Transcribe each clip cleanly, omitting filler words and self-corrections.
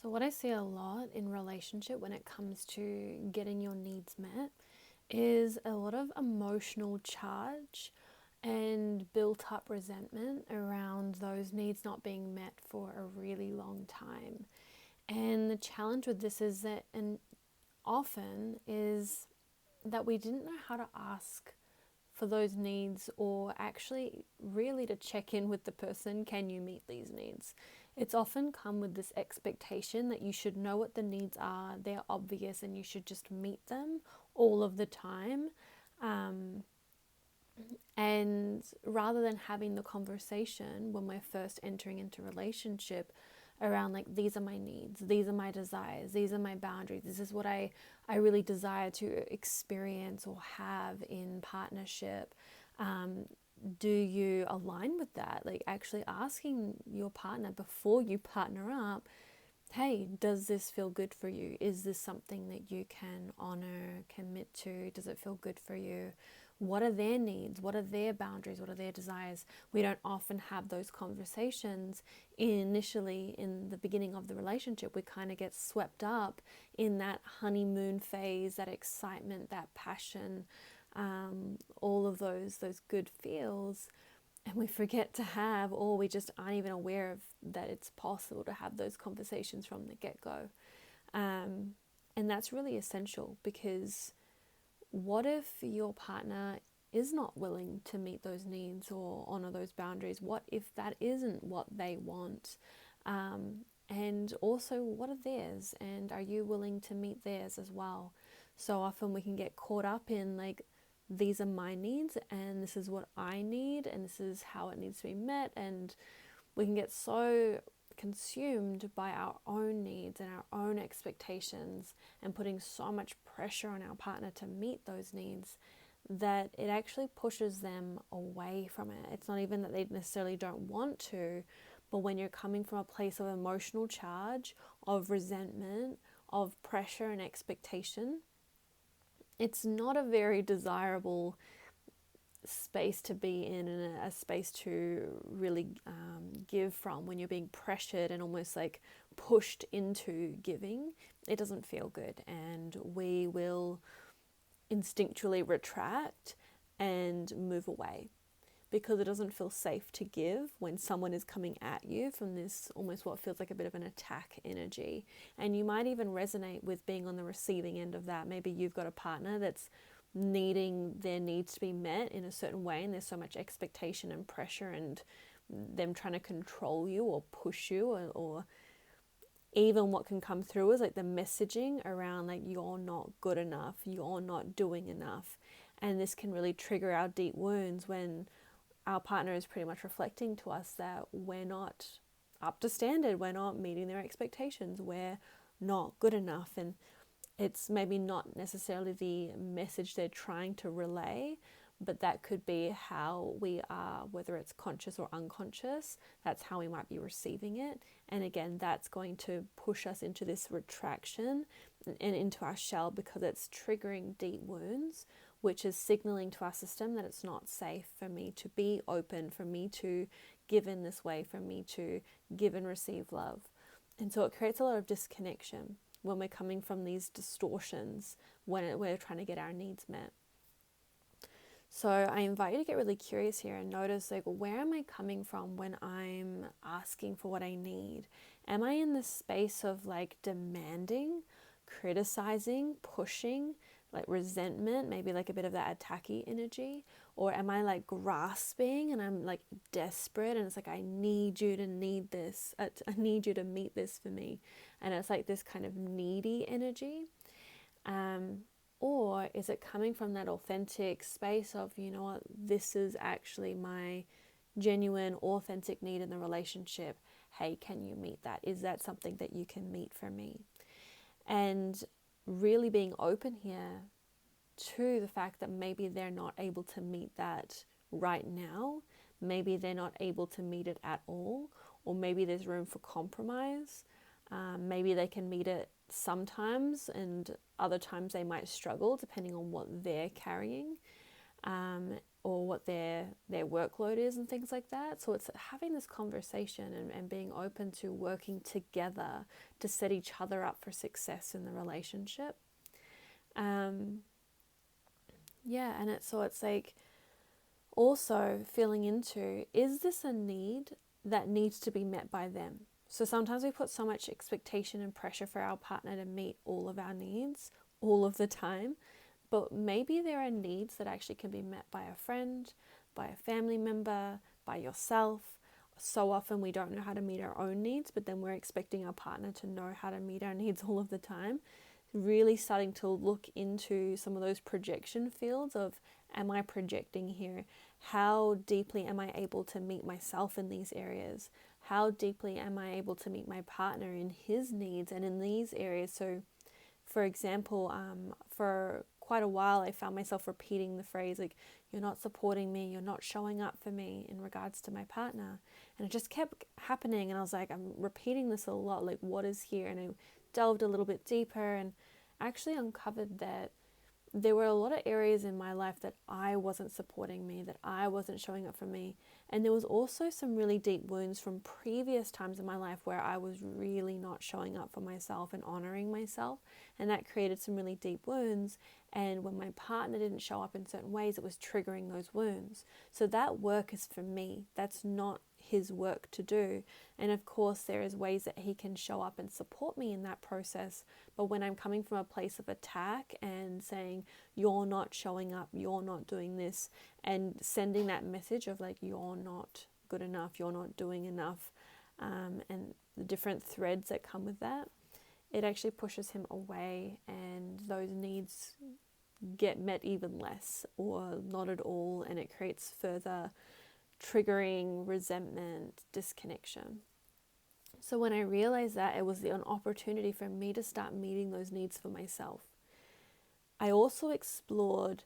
So what I see a lot in relationship when it comes to getting your needs met is a lot of emotional charge and built up resentment around those needs not being met for a really long time. And the challenge with this is that, and often is that we didn't know how to ask for those needs, or actually really to check in with the person, can you meet these needs? It's often come with this expectation that you should know what the needs are, they're obvious, and you should just meet them all of the time. And rather than having the conversation when we're first entering into relationship around like, these are my needs, these are my desires, these are my boundaries, this is what I really desire to experience or have in partnership. Do you align with that? Like actually asking your partner before you partner up, hey, does this feel good for you? Is this something that you can honor, commit to? Does it feel good for you? What are their needs? What are their boundaries? What are their desires? We don't often have those conversations initially in the beginning of the relationship. We kind of get swept up in that honeymoon phase, that excitement, that passion, all of those good feels. And we forget to have, or we just aren't even aware of that it's possible to have those conversations from the get-go. And that's really essential, because what if your partner is not willing to meet those needs or honor those boundaries? What if that isn't what they want? And also, what are theirs? And are you willing to meet theirs as well? So often we can get caught up in like, these are my needs and this is what I need and this is how it needs to be met. And we can get so consumed by our own needs and our own expectations and putting so much pressure on our partner to meet those needs that it actually pushes them away from it. It's not even that they necessarily don't want to, but when you're coming from a place of emotional charge, of resentment, of pressure and expectation, it's not a very desirable space to be in, and a space to really give from. When you're being pressured and almost like pushed into giving, it doesn't feel good, and we will instinctually retract and move away because it doesn't feel safe to give when someone is coming at you from this almost what feels like a bit of an attack energy. And you might even resonate with being on the receiving end of that. Maybe you've got a partner that's needing their needs to be met in a certain way, and there's so much expectation and pressure and them trying to control you or push you, or even what can come through is like the messaging around like, you're not good enough, you're not doing enough. And this can really trigger our deep wounds when our partner is pretty much reflecting to us that we're not up to standard, we're not meeting their expectations, we're not good enough. And it's maybe not necessarily the message they're trying to relay, but that could be how we are, whether it's conscious or unconscious, that's how we might be receiving it. And again, that's going to push us into this retraction and into our shell, because it's triggering deep wounds, which is signaling to our system that it's not safe for me to be open, for me to give in this way, for me to give and receive love. And so it creates a lot of disconnection when we're coming from these distortions, when we're trying to get our needs met. So I invite you to get really curious here and notice, like, where am I coming from when I'm asking for what I need? Am I in this space of like demanding, criticizing, pushing, like resentment, maybe like a bit of that attacky energy? Or am I like grasping and I'm like desperate, and it's like, I need you to need this, I need you to meet this for me, and it's like this kind of needy energy? Or is it coming from that authentic space of, you know what, this is actually my genuine, authentic need in the relationship. Hey, can you meet that? Is that something that you can meet for me? And really being open here to the fact that maybe they're not able to meet that right now. Maybe they're not able to meet it at all, or maybe there's room for compromise. Maybe they can meet it sometimes, and other times they might struggle depending on what they're carrying. or what their workload is and things like that. So it's having this conversation and being open to working together to set each other up for success in the relationship. And it's like also feeling into, is this a need that needs to be met by them? So sometimes we put so much expectation and pressure for our partner to meet all of our needs all of the time, but maybe there are needs that actually can be met by a friend, by a family member, by yourself. So often we don't know how to meet our own needs, but then we're expecting our partner to know how to meet our needs all of the time. Really starting to look into some of those projection fields of, am I projecting here? How deeply am I able to meet myself in these areas? How deeply am I able to meet my partner in his needs and in these areas? So, for example, for quite a while, I found myself repeating the phrase, like, you're not supporting me, you're not showing up for me in regards to my partner. And it just kept happening. And I was like, I'm repeating this a lot, like, what is here? And I delved a little bit deeper and actually uncovered that there were a lot of areas in my life that I wasn't supporting me, that I wasn't showing up for me. And there was also some really deep wounds from previous times in my life where I was really not showing up for myself and honoring myself. And that created some really deep wounds. And when my partner didn't show up in certain ways, it was triggering those wounds. So that work is for me. That's not his work to do. And of course, there is ways that he can show up and support me in that process. But when I'm coming from a place of attack and saying, you're not showing up, you're not doing this, and sending that message of like, you're not good enough, you're not doing enough, and the different threads that come with that, it actually pushes him away, and those needs get met even less or not at all, and it creates further triggering resentment, disconnection. So when I realized that, it was an opportunity for me to start meeting those needs for myself. I also explored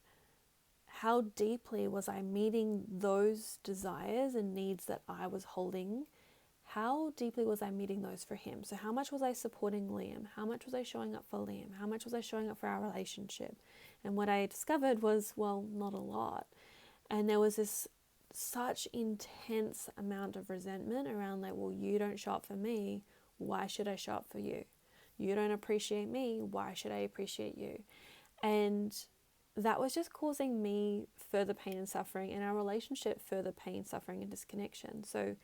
how deeply was I meeting those desires and needs that I was holding. How deeply was I meeting those for him? So how much was I supporting Liam? How much was I showing up for Liam? How much was I showing up for our relationship? And what I discovered was, well, not a lot. And there was this such intense amount of resentment around like, well, you don't show up for me, why should I show up for you? You don't appreciate me, why should I appreciate you? And that was just causing me further pain and suffering, and our relationship further pain, suffering, and disconnection. So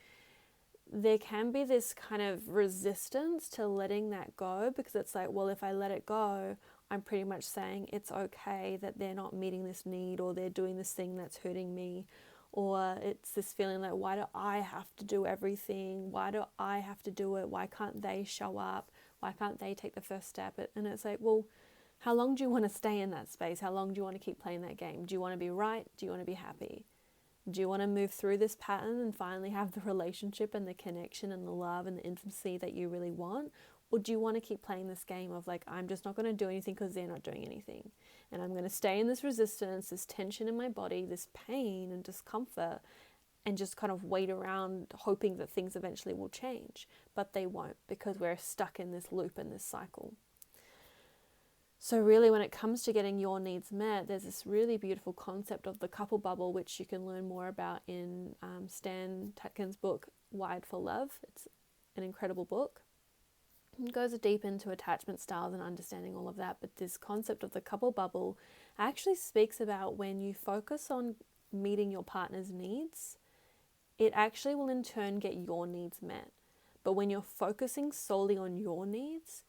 there can be this kind of resistance to letting that go, because it's like, well, if I let it go, I'm pretty much saying it's okay that they're not meeting this need, or they're doing this thing that's hurting me. Or it's this feeling like, why do I have to do everything? Why do I have to do it? Why can't they show up? Why can't they take the first step? And it's like, well, how long do you want to stay in that space? How long do you want to keep playing that game? Do you want to be right? Do you want to be happy? Do you want to move through this pattern and finally have the relationship and the connection and the love and the intimacy that you really want? Or do you want to keep playing this game of like, I'm just not going to do anything because they're not doing anything? And I'm going to stay in this resistance, this tension in my body, this pain and discomfort, and just kind of wait around hoping that things eventually will change. But they won't, because we're stuck in this loop and this cycle. So really, when it comes to getting your needs met, there's this really beautiful concept of the couple bubble, which you can learn more about in Stan Tatkin's book, Wired for Love. It's an incredible book. It goes deep into attachment styles and understanding all of that, but this concept of the couple bubble actually speaks about when you focus on meeting your partner's needs, it actually will in turn get your needs met. But when you're focusing solely on your needs,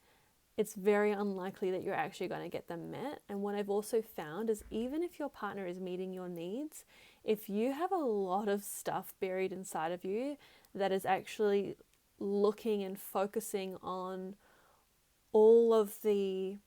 it's very unlikely that you're actually going to get them met. And what I've also found is, even if your partner is meeting your needs, if you have a lot of stuff buried inside of you that is actually looking and focusing on all of the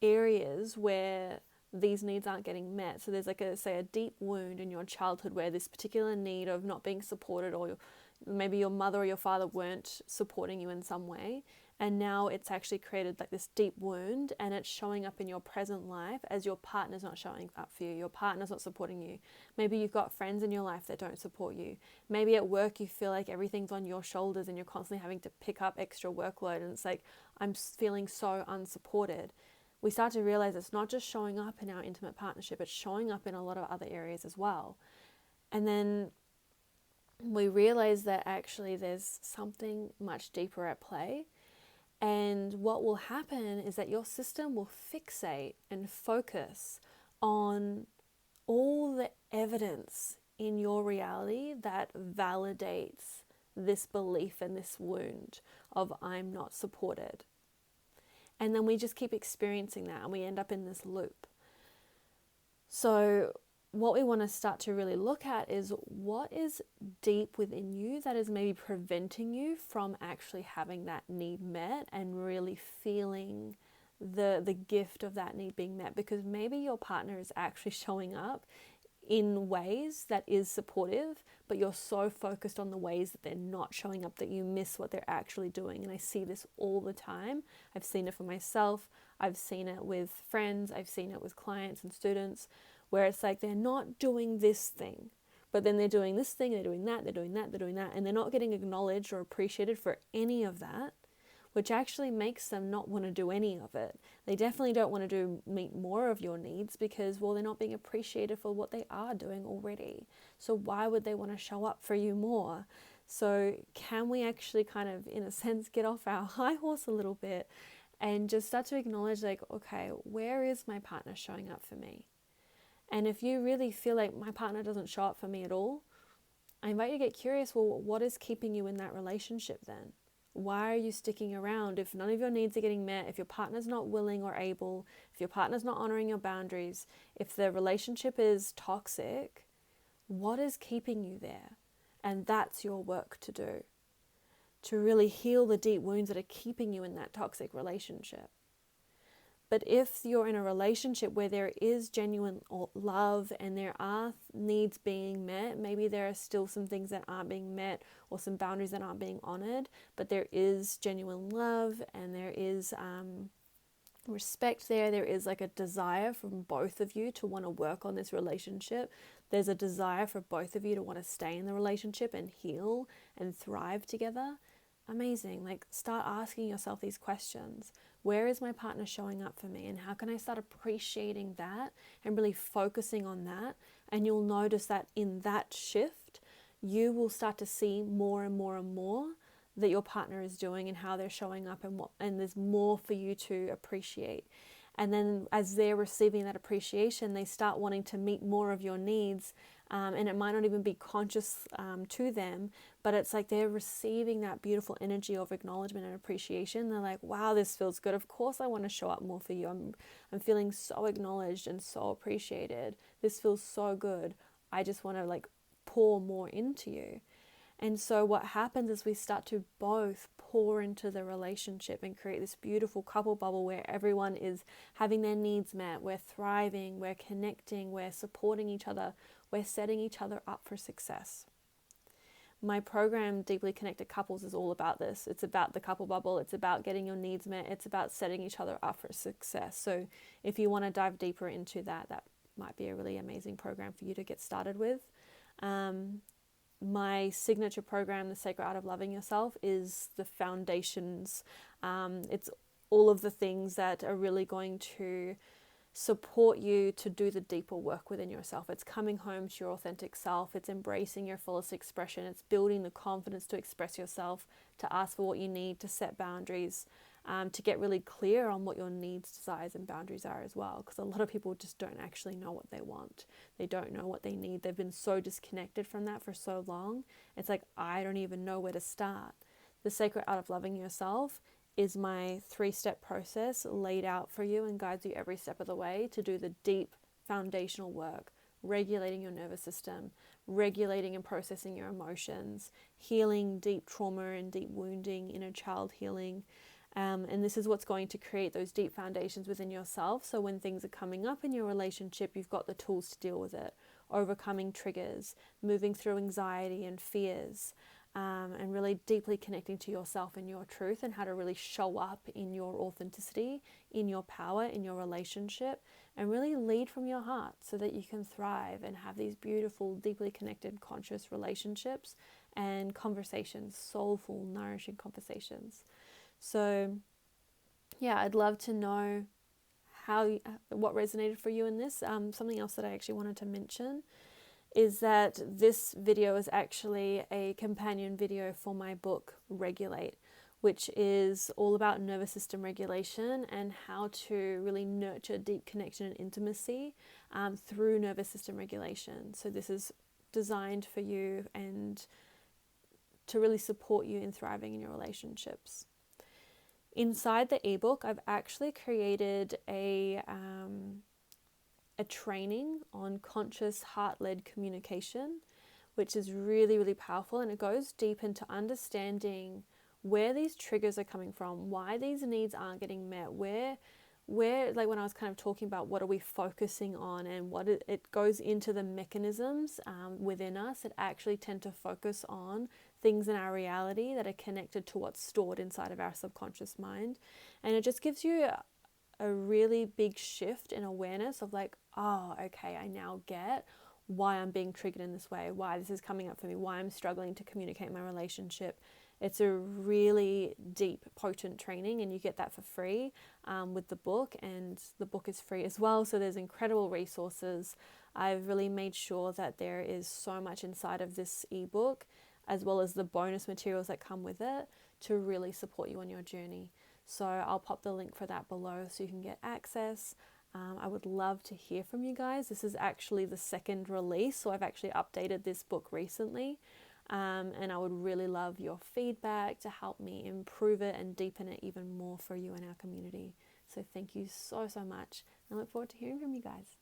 areas where these needs aren't getting met. So there's like a deep wound in your childhood where this particular need of not being supported, or maybe your mother or your father weren't supporting you in some way. And now it's actually created like this deep wound, and it's showing up in your present life as your partner's not showing up for you. Your partner's not supporting you. Maybe you've got friends in your life that don't support you. Maybe at work you feel like everything's on your shoulders and you're constantly having to pick up extra workload, and it's like, I'm feeling so unsupported. we start to realize it's not just showing up in our intimate partnership, it's showing up in a lot of other areas as well. And then we realize that actually there's something much deeper at play. And what will happen is that your system will fixate and focus on all the evidence in your reality that validates this belief and this wound of I'm not supported. And then we just keep experiencing that and we end up in this loop. So what we want to start to really look at is what is deep within you that is maybe preventing you from actually having that need met and really feeling the gift of that need being met, because maybe your partner is actually showing up in ways that is supportive, but you're so focused on the ways that they're not showing up that you miss what they're actually doing. And I see this all the time. I've seen it for myself. I've seen it with friends. I've seen it with clients and students, where it's like they're not doing this thing, but then they're doing this thing, they're doing that, they're doing that, they're doing that, and they're not getting acknowledged or appreciated for any of that, which actually makes them not want to do any of it. They definitely don't want to meet more of your needs because, well, they're not being appreciated for what they are doing already. So why would they want to show up for you more? So can we actually kind of, in a sense, get off our high horse a little bit and just start to acknowledge, like, okay, where is my partner showing up for me? And if you really feel like my partner doesn't show up for me at all, I invite you to get curious, well, what is keeping you in that relationship then? Why are you sticking around if none of your needs are getting met, if your partner's not willing or able, if your partner's not honoring your boundaries, if the relationship is toxic? What is keeping you there? And that's your work to do, to really heal the deep wounds that are keeping you in that toxic relationship. But if you're in a relationship where there is genuine love and there are needs being met, maybe there are still some things that aren't being met or some boundaries that aren't being honored, but there is genuine love and there is respect there is like a desire from both of you to want to work on this relationship. There's a desire for both of you to want to stay in the relationship and heal and thrive together. Amazing. Like, start asking yourself these questions. Where is my partner showing up for me? And how can I start appreciating that and really focusing on that? And you'll notice that in that shift, you will start to see more and more and more that your partner is doing and how they're showing up, and there's more for you to appreciate. And then as they're receiving that appreciation, they start wanting to meet more of your needs. And it might not even be conscious to them, but it's like they're receiving that beautiful energy of acknowledgement and appreciation. They're like, wow, this feels good. Of course I want to show up more for you. I'm feeling so acknowledged and so appreciated. This feels so good. I just want to like pour more into you. And so what happens is we start to both pour into the relationship and create this beautiful couple bubble where everyone is having their needs met. We're thriving, we're connecting, we're supporting each other, we're setting each other up for success. My program, Deeply Connected Couples, is all about this. It's about the couple bubble. It's about getting your needs met. It's about setting each other up for success. So if you want to dive deeper into that, that might be a really amazing program for you to get started with. My signature program, The Sacred Art of Loving Yourself, is the foundations. It's all of the things that are really going to support you to do the deeper work within yourself. It's coming home to your authentic self. It's embracing your fullest expression. It's building the confidence to express yourself, to ask for what you need, to set boundaries, to get really clear on what your needs, desires, and boundaries are as well. Because a lot of people just don't actually know what they want. They don't know what they need. They've been so disconnected from that for so long. It's like, I don't even know where to start. The Sacred Art of Loving Yourself is my 3-step process laid out for you and guides you every step of the way to do the deep foundational work, regulating your nervous system, regulating and processing your emotions, healing deep trauma and deep wounding, inner child healing. And this is what's going to create those deep foundations within yourself. So when things are coming up in your relationship, you've got the tools to deal with it, overcoming triggers, moving through anxiety and fears, and really deeply connecting to yourself and your truth and how to really show up in your authenticity, in your power, in your relationship, and really lead from your heart so that you can thrive and have these beautiful, deeply connected, conscious relationships and conversations, soulful, nourishing conversations. So yeah, I'd love to know what resonated for you in this. Something else that I actually wanted to mention is that this video is actually a companion video for my book Regulate, which is all about nervous system regulation and how to really nurture deep connection and intimacy through nervous system regulation. So this is designed for you and to really support you in thriving in your relationships. Inside the ebook, I've actually created a training on conscious heart-led communication, which is really, really powerful, and it goes deep into understanding where these triggers are coming from, why these needs aren't getting met, where like when I was kind of talking about what are we focusing on, and what it goes into the mechanisms within us that actually tend to focus on things in our reality that are connected to what's stored inside of our subconscious mind. And it just gives you a really big shift in awareness of like, oh, okay, I now get why I'm being triggered in this way, why this is coming up for me, why I'm struggling to communicate my relationship. It's a really deep, potent training, and you get that for free with the book, and the book is free as well. So there's incredible resources. I've really made sure that there is so much inside of this ebook, as well as the bonus materials that come with it, to really support you on your journey. So I'll pop the link for that below so you can get access. I would love to hear from you guys. This is actually the second release, so I've actually updated this book recently. And I would really love your feedback to help me improve it and deepen it even more for you and our community. So thank you so, so much. I look forward to hearing from you guys.